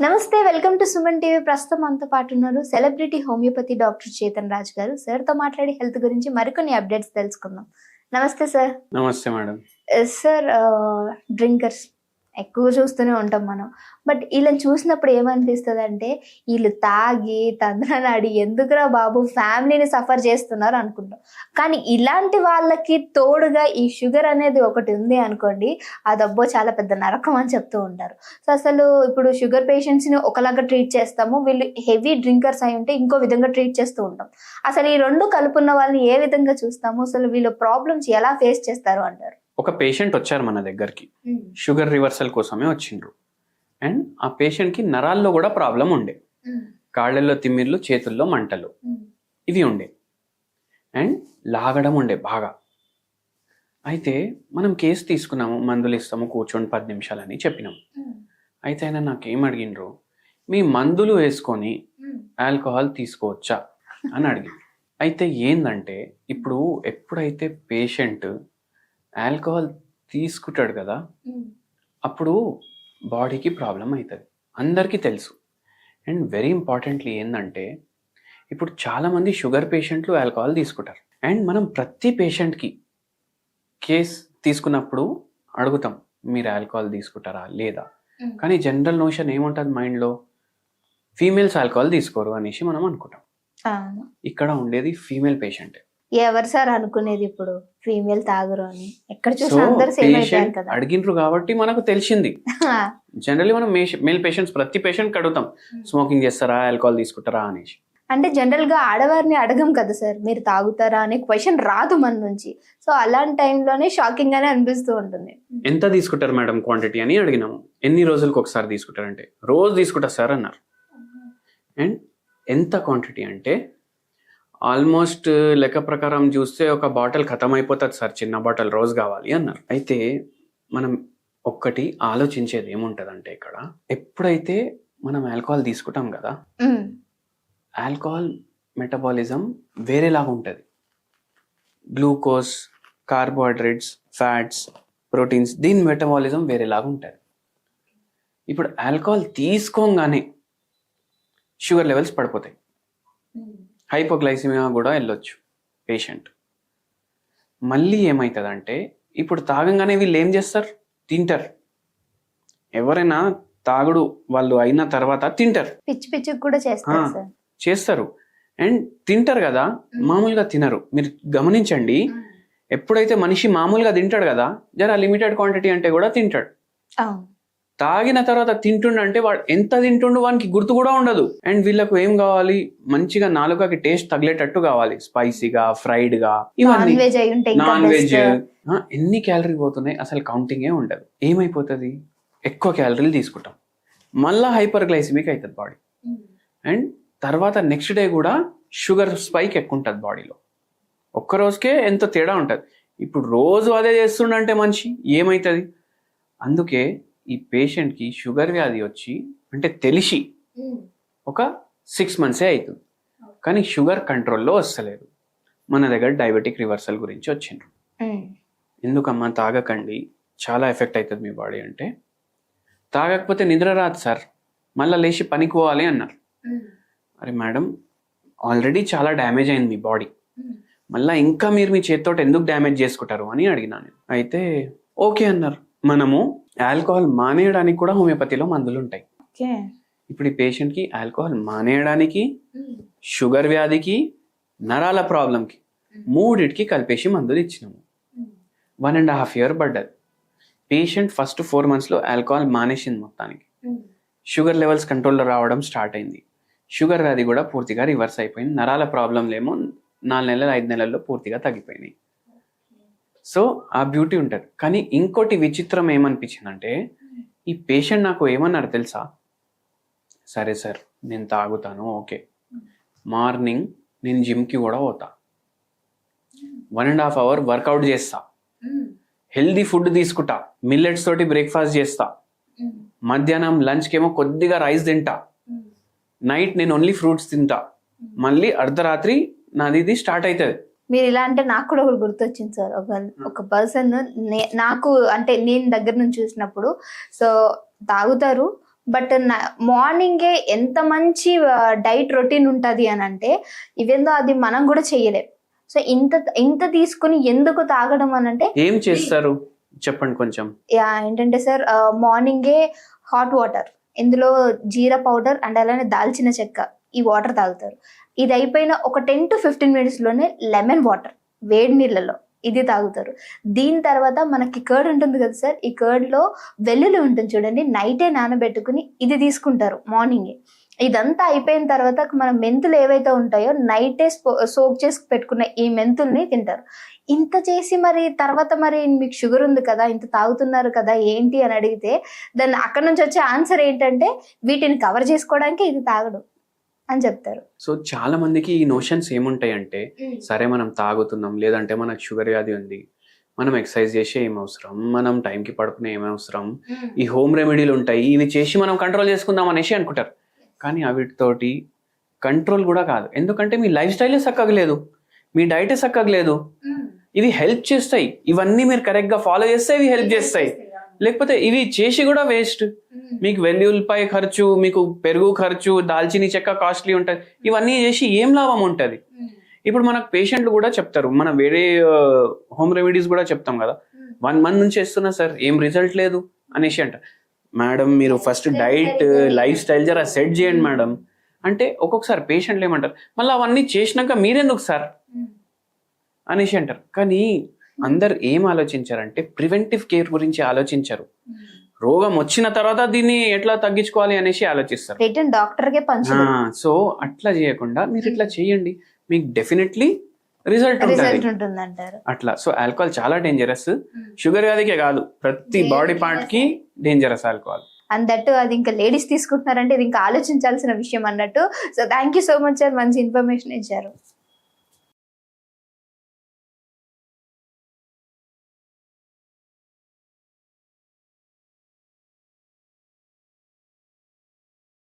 నమస్తే, welcome to Suman TV. ప్రస్తుతం మనతో పాటు ఉన్నారు celebrity homeopathy doctor Chetan Raj గారు. సార్ తో మాట్లాడి హెల్త్ గురించి మరికొన్ని అప్డేట్స్ తెలుసుకుందాం. నమస్తే సార్. నమస్తే మేడం. సార్, డ్రింకర్స్ ఎక్కువ చూస్తూనే ఉంటాం మనం. బట్ వీళ్ళని చూసినప్పుడు ఏమనిపిస్తుంది అంటే, వీళ్ళు తాగి తంద్రనాడి ఎందుకురా బాబు ఫ్యామిలీని సఫర్ చేస్తున్నారు అనుకుంటాం. కానీ ఇలాంటి వాళ్ళకి తోడుగా ఈ షుగర్ అనేది ఒకటి ఉంది అనుకోండి, అదబ్బో చాలా పెద్ద నరకం అని చెప్తూ ఉంటారు. సో అసలు ఇప్పుడు షుగర్ పేషెంట్స్ని ఒకలాగా ట్రీట్ చేస్తాము, వీళ్ళు హెవీ డ్రింకర్స్ అయి ఉంటే ఇంకో విధంగా ట్రీట్ చేస్తూ ఉంటాం. అసలు ఈ రెండు కలుపున్న వాళ్ళని ఏ విధంగా చూస్తాము, అసలు వీళ్ళు ప్రాబ్లమ్స్ ఎలా ఫేస్ చేస్తారు అంటారు? ఒక పేషెంట్ వచ్చారు మన దగ్గరికి, షుగర్ రివర్సల్ కోసమే వచ్చిండ్రు. అండ్ ఆ పేషెంట్ కి నరాల్లో కూడా ప్రాబ్లం ఉండే, కాళ్ళల్లో తిమ్మిర్లు, చేతుల్లో మంటలు ఇవి ఉండే, అండ్ లాగడం ఉండే బాగా. అయితే మనం కేసు తీసుకున్నాము, మందులు ఇస్తాము, కూర్చొని 10 నిమిషాలని చెప్పినాము. అయితే ఆయన నాకేం అడిగిండ్రు, మీ మందులు వేసుకొని ఆల్కహాల్ తీసుకోవచ్చా అని అడిగిండ్రు. అయితే ఏందంటే, ఇప్పుడు ఎప్పుడైతే పేషెంట్ ఆల్కహాల్ తీసుకుంటాడు కదా, అప్పుడు బాడీకి ప్రాబ్లం అవుతుంది, అందరికీ తెలుసు. అండ్ వెరీ ఇంపార్టెంట్లీ ఏంటంటే, ఇప్పుడు చాలామంది షుగర్ పేషెంట్లు ఆల్కహాల్ తీసుకుంటారు. అండ్ మనం ప్రతి పేషెంట్కి కేస్ తీసుకున్నప్పుడు అడుగుతాం, మీరు ఆల్కహాల్ తీసుకుంటారా లేదా. కానీ జనరల్ నోషన్ ఏముంటుంది మైండ్లో, ఫీమేల్స్ ఆల్కహాల్ తీసుకోరు అనేసి మనం అనుకుంటాం. ఇక్కడ ఉండేది ఫీమేల్ పేషెంట్. ఎవరు సార్ అనుకునేది ఇప్పుడు ఫీమేల్ తాగరు అని? ఎక్కడ చూసినా అందరూ సేమ్ అయిపోయారు కదా. అడిగినరు కాబట్టి మనకు తెలిసింది. జనరల్లీ మనం మేల్ పేషెంట్స్ ప్రతి పేషెంట్ అడుగుతాం, స్మోకింగ్ చేస్తారా, ఆల్కహాల్ తీసుకుంటారా అనేసి. అంటే జనరల్ గా ఆడవారిని అడగం కదా సార్, మీరు తాగుతారా అనే క్వశ్చన్ రాదు మన నుంచి. సో అలాంటి టైంలోనే షాకింగ్ గానే అనిపిస్తూ ఉంటుంది. ఎంత తీసుకుంటారు మేడం క్వాంటిటీ అని అడిగినాము. ఎన్ని రోజులకు ఒకసారి తీసుకుంటారంటే, రోజు తీసుకుంటారు సార్ అన్నారు. అండ్ ఎంత క్వాంటిటీ అంటే, ఆల్మోస్ట్ లెక్క ప్రకారం చూస్తే ఒక బాటిల్ ఖతం అయిపోతుంది సార్, చిన్న బాటిల్ రోజు కావాలి అన్నారు. అయితే మనం ఒక్కటి ఆలోచించేది ఏముంటదంటే, ఇక్కడ ఎప్పుడైతే మనం ఆల్కహాల్ తీసుకుంటాం కదా, ఆల్కహాల్ మెటబాలిజం వేరేలాగా ఉంటుంది. గ్లూకోజ్, కార్బోహైడ్రేట్స్, ఫ్యాట్స్, ప్రోటీన్స్, దీని మెటబాలిజం వేరేలాగా ఉంటుంది. ఇప్పుడు ఆల్కహాల్ తీసుకోగానే షుగర్ లెవెల్స్ పడిపోతాయి, హైపోగ్లైసిమియా కూడా వెళ్ళొచ్చు పేషెంట్. మళ్ళీ ఏమవుతుందంటే, ఇప్పుడు తాగంగానే వీళ్ళు ఏం చేస్తారు, తింటారు. ఎవరైనా తాగుడు వాళ్ళు అయిన తర్వాత తింటారు, పిచ్చి పిచ్చి కూడా చేస్తారు. అండ్ తింటారు కదా, మామూలుగా తినరు. మీరు గమనించండి, ఎప్పుడైతే మనిషి మామూలుగా తింటాడు కదా, జర లిమిటెడ్ క్వాంటిటీ అంటే కూడా తింటాడు. తాగిన తర్వాత తింటుండంటే వాడు ఎంత తింటుండు వానికి గుర్తు కూడా ఉండదు. అండ్ వీళ్ళకు ఏం కావాలి, మంచిగా నాలుకకి టేస్ట్ తగిలేటట్టు కావాలి, స్పైసీగా, ఫ్రైడ్ గా, ఇవన్నీ నాన్ వెజ్. ఎన్ని క్యాలరీ పోతున్నాయి అసలు కౌంటింగే ఉండదు. ఏమైపోతుంది, ఎక్కువ క్యాలరీలు తీసుకుంటాం, మళ్ళా హైపర్ గ్లైసిమిక్ అవుతుంది బాడీ. అండ్ తర్వాత నెక్స్ట్ డే కూడా షుగర్ స్పైక్ ఎక్కువ ఉంటుంది బాడీలో. ఒక్క రోజుకే ఎంతో తేడా ఉంటుంది. ఇప్పుడు రోజు అదే చేస్తుండంటే మనిషి ఏమవుతుంది. అందుకే ఈ పేషెంట్కి షుగర్ వ్యాధి వచ్చి అంటే తెలిసి ఒక 6 months అవుతుంది, కానీ షుగర్ కంట్రోల్లో వస్తలేదు. మన దగ్గర డయాబెటిక్ రివర్సల్ గురించి వచ్చిండ్రు. ఎందుకమ్మా తాగకండి, చాలా ఎఫెక్ట్ అవుతుంది మీ బాడీ అంటే, తాగకపోతే నిద్ర రాదు సార్, మళ్ళీ లేచి పనికి పోవాలి అన్నారు. అరే మేడం, ఆల్రెడీ చాలా డ్యామేజ్ అయింది మీ బాడీ, మళ్ళీ ఇంకా మీరు మీ చేతితో ఎందుకు డ్యామేజ్ చేసుకుంటారు అని అడిగినాను. అయితే ఓకే అన్నారు. మనము ఆల్కహాల్ మానేయడానికి కూడా హోమియోపతిలో మందులు ఉంటాయి. ఇప్పుడు ఈ పేషెంట్కి ఆల్కహాల్ మానేయడానికి, షుగర్ వ్యాధికి, నరాల ప్రాబ్లంకి, మూడిటికి కలిపేసి మందులు ఇచ్చినాము. 1.5 years పడ్డది. పేషెంట్ ఫస్ట్ 4 monthsలో ఆల్కహాల్ మానేసింది మొత్తానికి. షుగర్ లెవెల్స్ కంట్రోల్లో రావడం స్టార్ట్ అయింది. షుగర్ వ్యాధి కూడా పూర్తిగా రివర్స్ అయిపోయింది. నరాల ప్రాబ్లంలేమో 4 నెలలు 5 నెలల్లో పూర్తిగా తగ్గిపోయినాయి. సో ఆ బ్యూటీ ఉంటుంది. కానీ ఇంకోటి విచిత్రం ఏమనిపించిందంటే, ఈ పేషెంట్ నాకు ఏమన్నారు తెలుసా, సరే సార్ నేను తాగుతాను, ఓకే, మార్నింగ్ నేను జిమ్కి కూడా పోతా, 1.5 hours వర్కౌట్ చేస్తా, హెల్దీ ఫుడ్ తీసుకుంటా, మిల్లెట్స్ తోటి బ్రేక్ఫాస్ట్ చేస్తా, మధ్యాహ్నం లంచ్కి ఏమో కొద్దిగా రైస్ తింటా, నైట్ నేను ఓన్లీ ఫ్రూట్స్ తింటా, మళ్ళీ అర్ధరాత్రి నాది ఇది స్టార్ట్ అవుతుంది. మీరు ఇలా అంటే నాకు కూడా ఒకటి గుర్తొచ్చింది సార్. ఒక పర్సన్ నాకు అంటే నేను దగ్గర నుంచి చూసినప్పుడు, సో తాగుతారు, బట్ మార్నింగే ఎంత మంచి డైట్ రొటీన్ ఉంటుంది అని అంటే ఇవేందో అది మనం కూడా చేయలేం. సో ఇంత తీసుకుని ఎందుకు తాగడం అని అంటే ఏం చేస్తారు చెప్పండి కొంచెం. ఏంటంటే సార్, మార్నింగే హాట్ వాటర్, ఇందులో జీరా పౌడర్ అండ్ అలానే దాల్చిన చెక్క, ఈ వాటర్ తాగుతారు. ఇది అయిపోయిన ఒక 10 to 15 minutes లోనే లెమన్ వాటర్ వేడి నీళ్ళలో ఇది తాగుతారు. దీని తర్వాత మనకి కర్డ్ ఉంటుంది కదా సార్, ఈ కర్డ్ లో వెల్లుల్లి ఉంటుంది చూడండి, నైటే నానబెట్టుకుని ఇది తీసుకుంటారు మార్నింగే. ఇదంతా అయిపోయిన తర్వాత మన మెంతులు ఏవైతే ఉంటాయో నైటే సోక్ చేసి పెట్టుకున్న ఈ మెంతుల్ని తింటారు. ఇంత చేసి మరి తర్వాత మరి మీకు షుగర్ ఉంది కదా, ఇంత తాగుతున్నారు కదా ఏంటి అని అడిగితే దాన్ని అక్కడ నుంచి వచ్చే ఆన్సర్ ఏంటంటే వీటిని కవర్ చేసుకోవడానికి ఇది తాగడు అని చెప్తారు. సో చాలా మందికి ఈ నోషన్స్ ఏముంటాయి అంటే, సరే మనం తాగుతున్నాం, లేదంటే మనకు షుగర్ వ్యాధి ఉంది, మనం ఎక్సర్సైజ్ చేసే ఏం అవసరం, మనం టైంకి పడుకునే ఏం అవసరం, ఈ హోమ్ రెమెడీలు ఉంటాయి ఇవి చేసి మనం కంట్రోల్ చేసుకుందాం అనేసి అనుకుంటారు. కానీ వీటితోటి కంట్రోల్ కూడా కాదు, ఎందుకంటే మీ లైఫ్ స్టైలే చక్కగలేదు, మీ డైటే చక్కగలేదు. ఇవి హెల్ప్ చేస్తాయి, ఇవన్నీ మీరు కరెక్ట్గా ఫాలో చేస్తే ఇవి హెల్ప్ చేస్తాయి, లేకపోతే ఇవి చేసి కూడా వేస్ట్. మీకు వెల్లుల్లిపాయ ఖర్చు, మీకు పెరుగు ఖర్చు, దాల్చిని చెక్క కాస్ట్లీ ఉంటుంది, ఇవన్నీ చేసి ఏం లాభం ఉంటుంది. ఇప్పుడు మనకు పేషెంట్లు కూడా చెప్తారు, మనం వేరే హోమ్ రెమెడీస్ కూడా చెప్తాం కదా, 1 month నుంచి చేస్తున్నా సార్ ఏం రిజల్ట్ లేదు అనేసి అంట. మేడం మీరు ఫస్ట్ డైట్ లైఫ్ స్టైల్ జరా సెట్ చేయండి మేడం అంటే, ఒక్కొక్కసారి పేషెంట్లు ఏమంటారు, మళ్ళీ అవన్నీ చేసినాక మీరెందుకు సార్ అనేసి అంటారు. కానీ అందరు ఏం ఆలోచించారంటే ప్రివెంటివ్ కేర్ గురించి ఆలోచించరు, రోగం వచ్చిన తర్వాత దీన్ని ఎట్లా తగ్గించుకోవాలి అనేసి ఆలోచిస్తారు. సో అట్లా చేయకుండా మీరు ఇట్లా చేయండి, మీకు డెఫినెట్లీ రిజల్ట్ ఉంటుంది అట్లా. సో ఆల్కహాల్ చాలా డేంజరస్, షుగర్ వ్యాధికే కాదు ప్రతి బాడీ పార్ట్ కి డేంజరస్ ఆల్కహాల్. అండ్ దట్ అది ఇంకా లేడీస్ తీసుకుంటున్నారంటే ఇది ఇంకా ఆలోచించాల్సిన విషయం అన్నట్టు. So thank you so much sir, మంచి ఇన్ఫర్మేషన్ ఇచ్చారు.